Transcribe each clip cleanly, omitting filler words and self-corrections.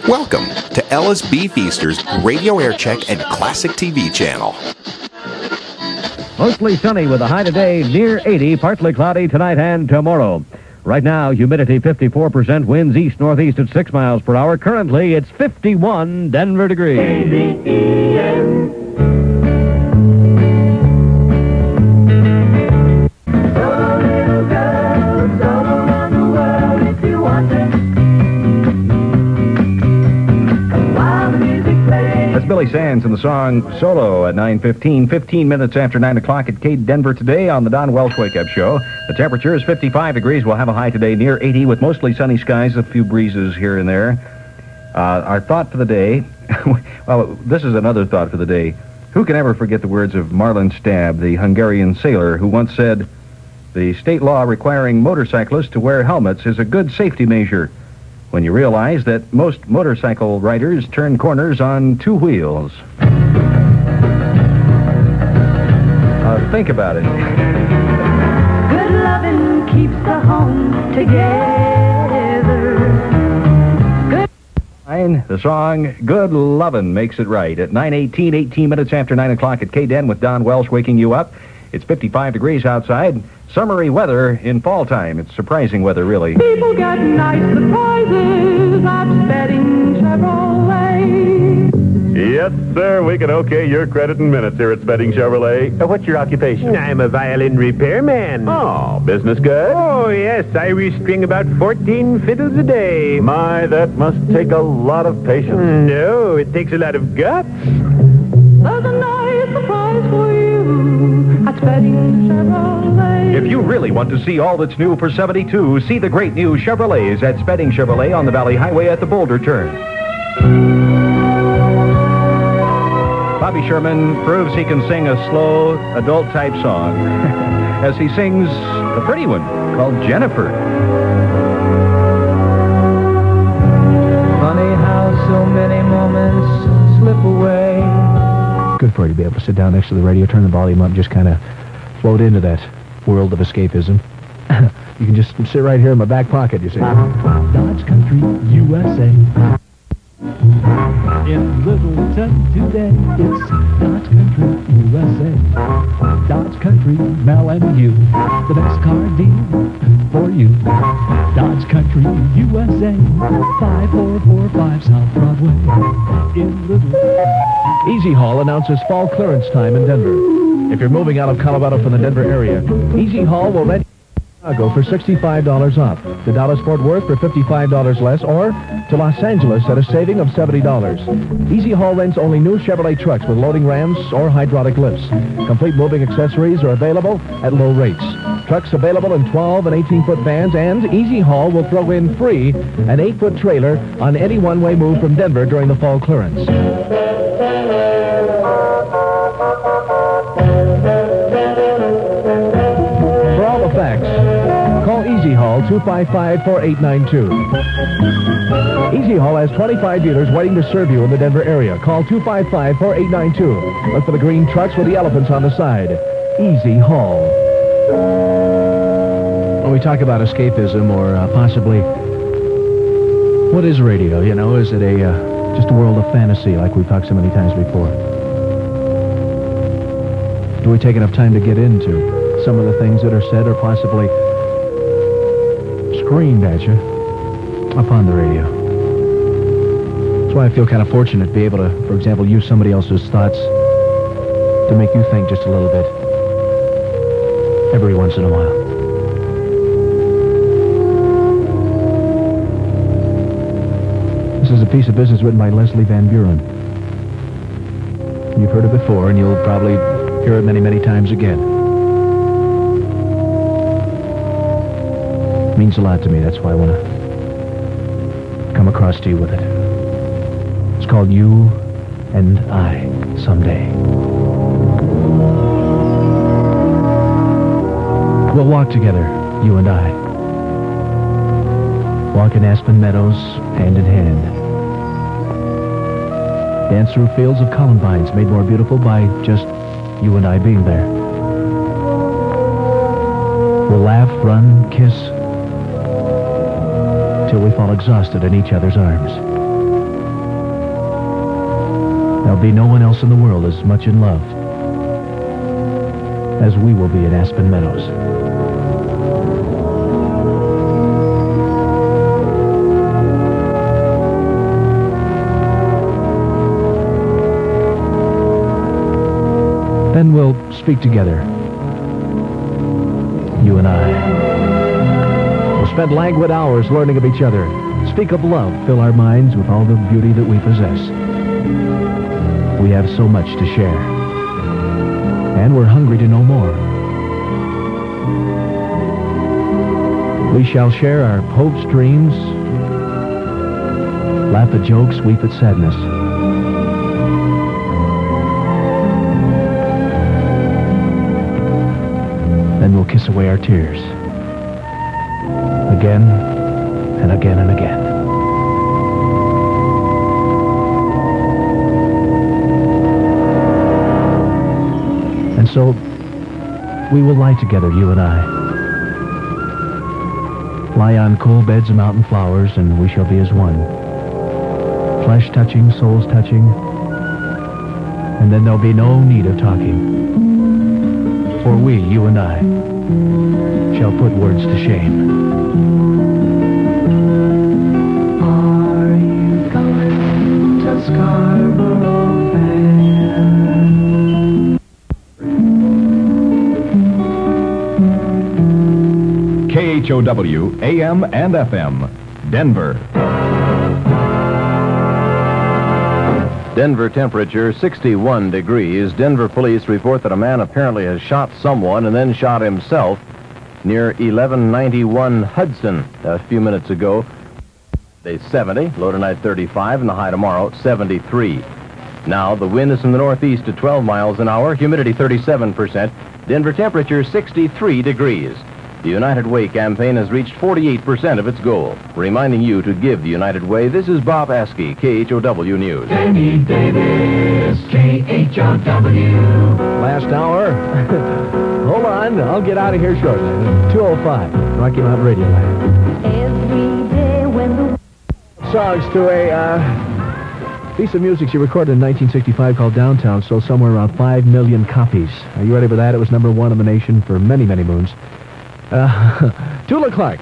Welcome to Ella's Beef Easter's Radio Aircheck and Classic TV channel. Mostly sunny with a high today near 80, partly cloudy tonight and tomorrow. Right now, humidity 54%, winds east-northeast at 6 miles per hour. Currently, it's 51 Denver degrees. KDEN. Billy Sands in the song Solo at 9:15, 15 minutes after 9 o'clock at KDEN Denver today on the Don Welsh Wake Up Show. The temperature is 55 degrees. We'll have a high today near 80 with mostly sunny skies, a few breezes here and there. Our thought for the day, well, this is another thought for the day. Who can ever forget the words of Marlon Stab, the Hungarian sailor, who once said, "The state law requiring motorcyclists to wear helmets is a good safety measure when you realize that most motorcycle riders turn corners on 2 wheels." Think about it. Good loving keeps the home together. Good. The song Good Lovin' makes it right at 9:18, 18 minutes after 9 o'clock at KDEN with Don Welsh waking you up. It's 55 degrees outside. Summery weather in fall time. It's surprising weather, really. People get nice surprises at Spedding Chevrolet. Yes, sir. We can okay your credit in minutes here at Spedding Chevrolet. What's your occupation? I'm a violin repairman. Oh, business good? Oh, yes. I restring about 14 fiddles a day. My, that must take a lot of patience. No, it takes a lot of guts. There's a nice surprise for you at Spedding Chevrolet. If you really want to see all that's new for 72, see the great new Chevrolets at Spedding Chevrolet on the Valley Highway at the Boulder turn. Bobby Sherman proves he can sing a slow, adult-type song as he sings a pretty one called Jennifer. Funny how so many moments slip away. Good for you to be able to sit down next to the radio, turn the volume up, just kind of float into that world of escapism. You can just sit right here in my back pocket, you see. Dodge Country, USA. In Littleton today, it's Dodge Country, USA. Dodge Country, Mel and you. The best car deal for you. Dodge Country, USA. 5445 South Broadway. In Littleton. Easy Haul announces fall clearance time in Denver. If you're moving out of Colorado from the Denver area, Easy Haul will rent Chicago for $65 off, to Dallas-Fort Worth for $55 less, or to Los Angeles at a saving of $70. Easy Haul rents only new Chevrolet trucks with loading rams or hydraulic lifts. Complete moving accessories are available at low rates. Trucks available in 12 and 18-foot vans, and Easy Haul will throw in free an 8-foot trailer on any one-way move from Denver during the fall clearance. For all the facts, call Easy Haul 255-4892. Easy Haul has 25 dealers waiting to serve you in the Denver area. Call 255-4892. Look for the green trucks with the elephants on the side. Easy Haul. When we talk about escapism or possibly, what is radio? You know, is it just a world of fantasy like we've talked so many times before? Do we take enough time to get into some of the things that are said or possibly screamed at you upon the radio? That's why I feel kind of fortunate to be able to, for example, use somebody else's thoughts to make you think just a little bit every once in a while. This is a piece of business written by Leslie Van Buren. You've heard it before, and you'll probably hear it many, many times again. It means a lot to me. That's why I want to come across to you with it. It's called You and I Someday. We'll walk together, you and I. Walk in aspen meadows, hand in hand. Dance through fields of columbines made more beautiful by just you and I being there. We'll laugh, run, kiss, till we fall exhausted in each other's arms. be no one else in the world as much in love as we will be in Aspen Meadows. Then we'll speak together, you and I. We'll spend languid hours learning of each other, speak of love, fill our minds with all the beauty that we possess. We have so much to share, and we're hungry to know more. We shall share our hopes, dreams, laugh at jokes, weep at sadness. Then we'll kiss away our tears. Again and again and again. And so, we will lie together, you and I. Lie on cool beds of mountain flowers, and we shall be as one. Flesh touching, souls touching, and then there'll be no need of talking. For we, you and I, shall put words to shame. Are you going to Scarborough Fair? KHOW, AM and FM, Denver. Denver temperature 61 degrees. Denver police report that a man apparently has shot someone and then shot himself near 1191 Hudson a few minutes ago. Day 70, low tonight 35, and the high tomorrow 73. Now the wind is from the northeast at 12 miles an hour, humidity 37%. Denver temperature 63 degrees. The United Way campaign has reached 48% of its goal. Reminding you to give the United Way, this is Bob Askey, KHOW News. Danny Davis, KHOW. Last hour. Hold on, I'll get out of here shortly. 2:05, Rocky Mountain Radio Land. Every day when the Songs to a piece of music she recorded in 1965 called Downtown, sold somewhere around 5 million copies. Are you ready for that? It was #1 in the nation for many, many moons. Tula Clark.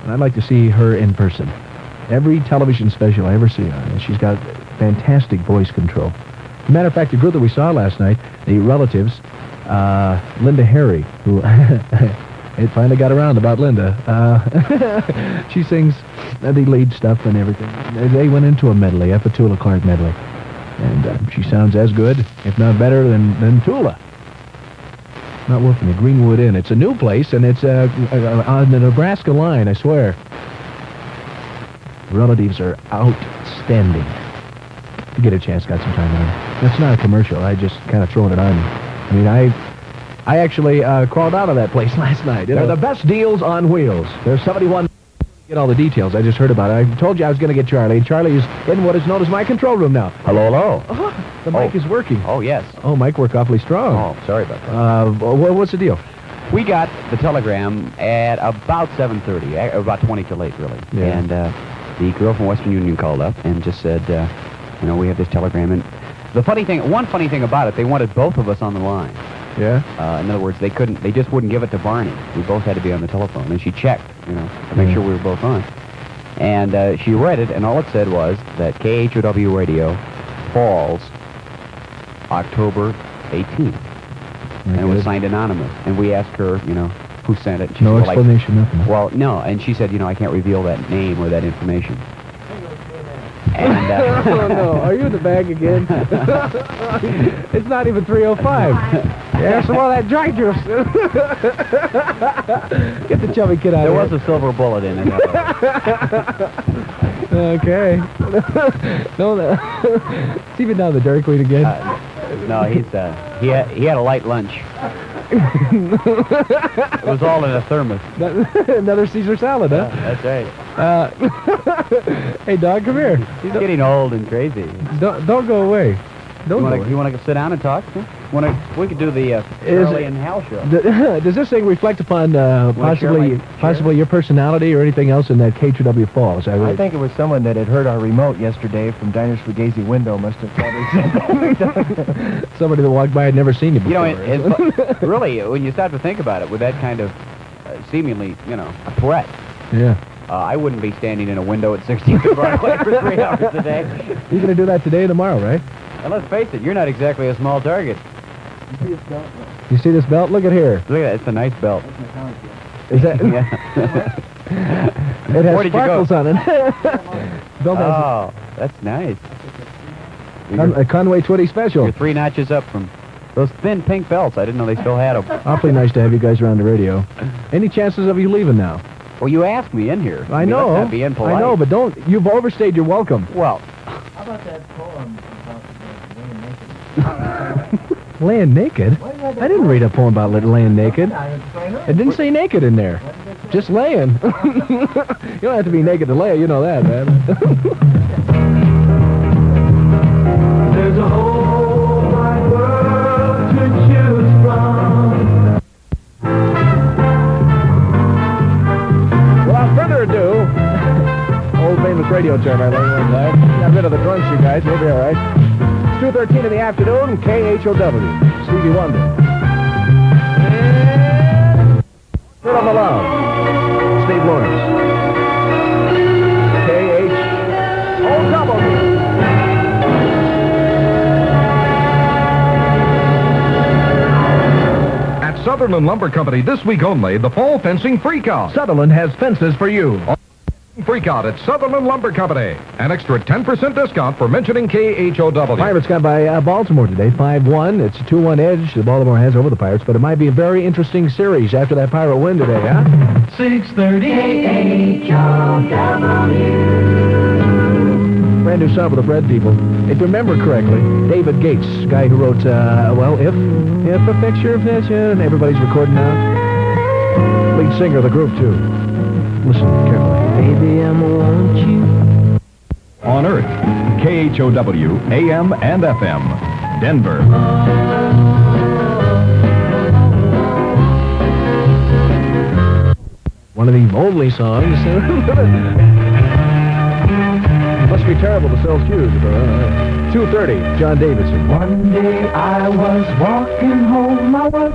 And I'd like to see her in person. Every television special I ever see her, and she's got fantastic voice control. As a matter of fact, the group that we saw last night, the Relatives, Linda Harry, who it finally got around about Linda. She sings the lead stuff and everything. They went into a medley, a Tula Clark medley. And she sounds as good, if not better, than Tula. Not working the Greenwood Inn. It's a new place, and it's on the Nebraska line, I swear. Relatives are outstanding. If you get a chance, got some time on. That's not a commercial. I just kind of throwing it on you. I mean, I actually crawled out of that place last night. They're the best deals on wheels. There's 71... Get all the details. I just heard about it. I told you I was going to get Charlie. Charlie is in what is known as my control room now. Hello, hello. The mic is working. Oh, yes. Oh, mic work awfully strong. Oh, sorry about that. What's the deal? We got the telegram at about 7:30, about 20 till 8, really. Yeah. And the girl from Western Union called up and just said, you know, we have this telegram. And the one funny thing about it, they wanted both of us on the line. Yeah? In other words, they just wouldn't give it to Barney. We both had to be on the telephone. And she checked, you know, to make sure we were both on. And she read it, and all it said was that KHOW Radio falls October 18th. And it was signed anonymous. And we asked her, you know, who sent it. And she No said, explanation, nothing. Well, no. And she said, you know, I can't reveal that name or that information. And, oh, no. Are you in the bag again? It's not even 3:05. Yeah, some more of that dry juice. Get the chubby kid out there of was a silver bullet in it. Okay. No, is he even down the Dairy Queen again? No, he had a light lunch. It was all in a thermos. Another Caesar salad, huh? That's right. Hey, dog, come here. He's getting old and crazy. Don't go away. Don't go away. You want to sit down and talk? Huh? We could do the Shirley and Hal show. Does this thing reflect upon possibly share? your personality or anything else in that KHOW Fall? Is that right? I think it was someone that had heard our remote yesterday from Diners Fugazi window must have probably said that. Somebody that walked by had never seen you before. It's really, when you start to think about it, with that kind of seemingly, a threat. Yeah. I wouldn't be standing in a window at 16th and Broadway for 3 hours a day. You're going to do that today and tomorrow, right? And let's face it, you're not exactly a small target. You see this belt? You see this belt? Look at here. Look at that. It's a nice belt. That's my college belt. Is that? Yeah. It has Where did you go? sparkles on it. Belt has Oh, that's nice. a Conway Twitty special. You're 3 notches up from those thin pink belts. I didn't know they still had them. Awfully nice to have you guys around the radio. Any chances of you leaving now? Well, you asked me in here. I know. Let's not be impolite. I know, but don't. You've overstayed your welcome. Well, How about that poem about laying naked? Laying naked? I didn't read a poem about laying naked. It didn't say naked in there. Just laying. You don't have to be naked to lay. You know that, man. There's a whole wide world to choose from. Without further ado, old famous radio term I learned one time. Got rid of the drunks, you guys. We'll be all right. It's 2:13 in the afternoon, KHOW. Stevie Wonder. And put on the loud. Steve Lawrence. KHOW. At Sutherland Lumber Company this week only, the Fall Fencing Freakout. Sutherland has fences for you. Freakout at Sutherland Lumber Company. An extra 10% discount for mentioning KHOW. Pirates got by Baltimore today, 5-1. It's a 2-1 edge the Baltimore has over the Pirates, but it might be a very interesting series after that Pirate win today, huh? 6:30 Brand new song for the Bread people. If you remember correctly, David Gates, guy who wrote, If a Picture Vision, everybody's recording now. Lead singer of the group, too. Listen carefully. Baby, I'm want you. On Earth, KHOW, AM and FM, Denver. One of the only songs. Must be terrible to sell shoes. 2:30, John Davidson. One day I was walking home, I was